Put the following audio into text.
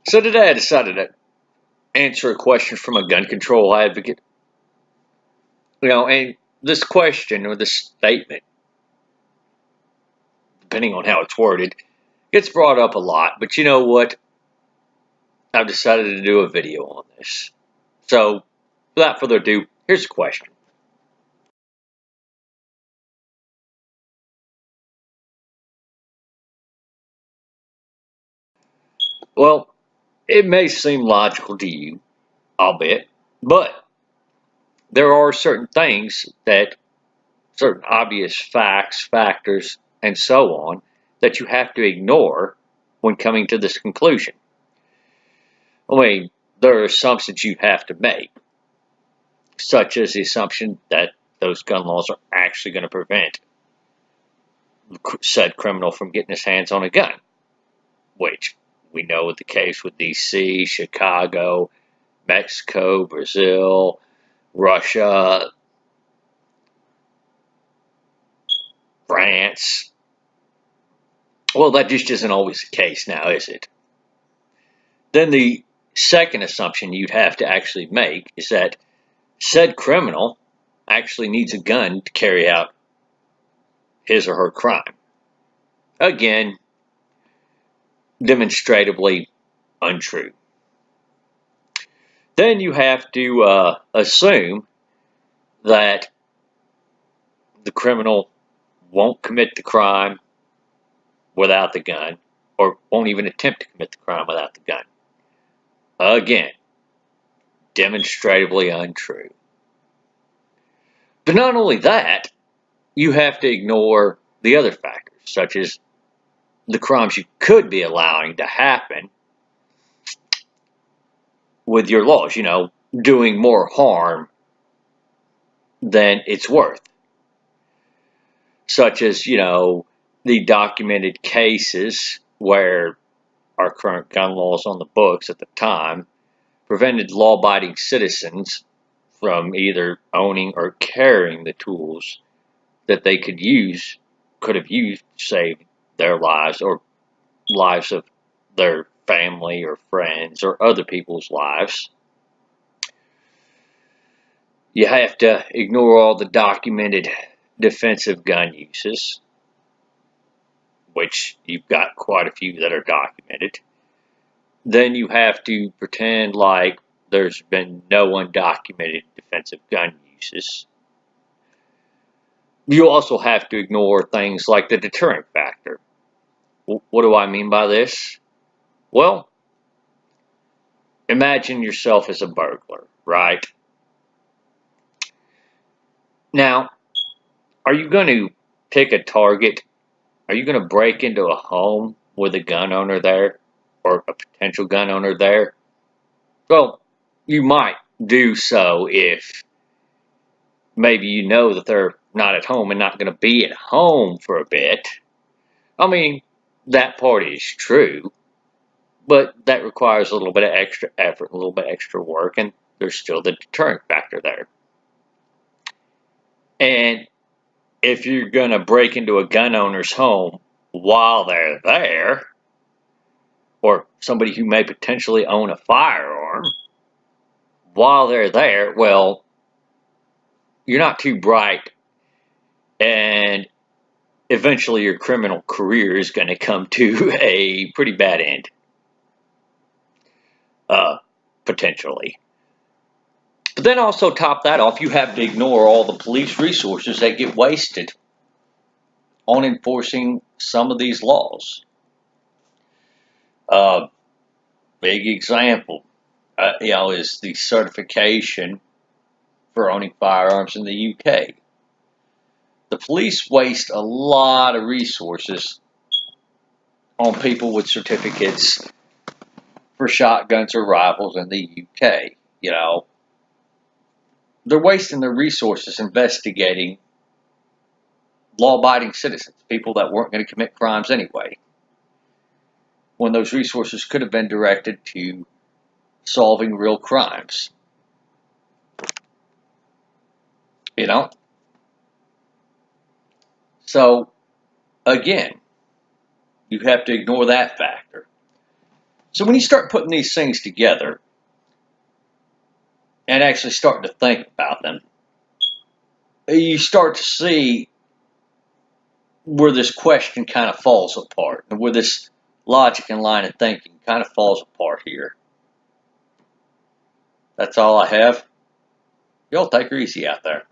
So today I decided to answer a question from a gun control advocate. And this question or this statement, depending on how it's worded, gets brought up a lot. But you know what? I've decided to do a video on this. So without further ado, here's the question. Well, it may seem logical to you, albeit, but there are certain things that certain obvious facts, factors, and so on that you have to ignore when coming to this conclusion. There are assumptions you have to make, such as the assumption that those gun laws are actually going to prevent said criminal from getting his hands on a gun, which we know is the case with DC, Chicago, Mexico, Brazil, Russia, France. Well, that just isn't always the case now, is it? Then the second assumption you'd have to actually make is that said criminal actually needs a gun to carry out his or her crime. Again, demonstrably untrue. Then you have to assume that the criminal won't commit the crime without the gun, or won't even attempt to commit the crime without the gun. Again, demonstrably untrue. But not only that, you have to ignore the other factors, such as the crimes you could be allowing to happen with your laws, doing more harm than it's worth. Such as, the documented cases where our current gun laws on the books at the time prevented law-abiding citizens from either owning or carrying the tools that they could have used to save their lives or lives of their family or friends or other people's lives. You have to ignore all the documented defensive gun uses, which you've got quite a few that are documented. Then you have to pretend like there's been no undocumented defensive gun uses. You also have to ignore things like the deterrent factor. What do I mean by this? Well, imagine yourself as a burglar, right? Now, are you going to pick a target? Are you going to break into a home with a gun owner there or a potential gun owner there? Well, you might do so if maybe you know that they're not at home and not going to be at home for a bit. That part is true, but that requires a little bit of extra effort, a little bit extra work, and there's still the deterrent factor there. And if you're going to break into a gun owner's home while they're there, or somebody who may potentially own a firearm while they're there, well, you're not too bright, and eventually your criminal career is going to come to a pretty bad end, potentially. But then also top that off, you have to ignore all the police resources that get wasted on enforcing some of these laws. Big example, is the certification for owning firearms in the UK. The police waste a lot of resources on people with certificates for shotguns or rifles in the UK. They're wasting their resources investigating law-abiding citizens, people that weren't going to commit crimes anyway, when those resources could have been directed to solving real crimes. So, again, you have to ignore that factor. So when you start putting these things together and actually start to think about them, you start to see where this question kind of falls apart, and where this logic and line of thinking kind of falls apart here. That's all I have. Y'all take her easy out there.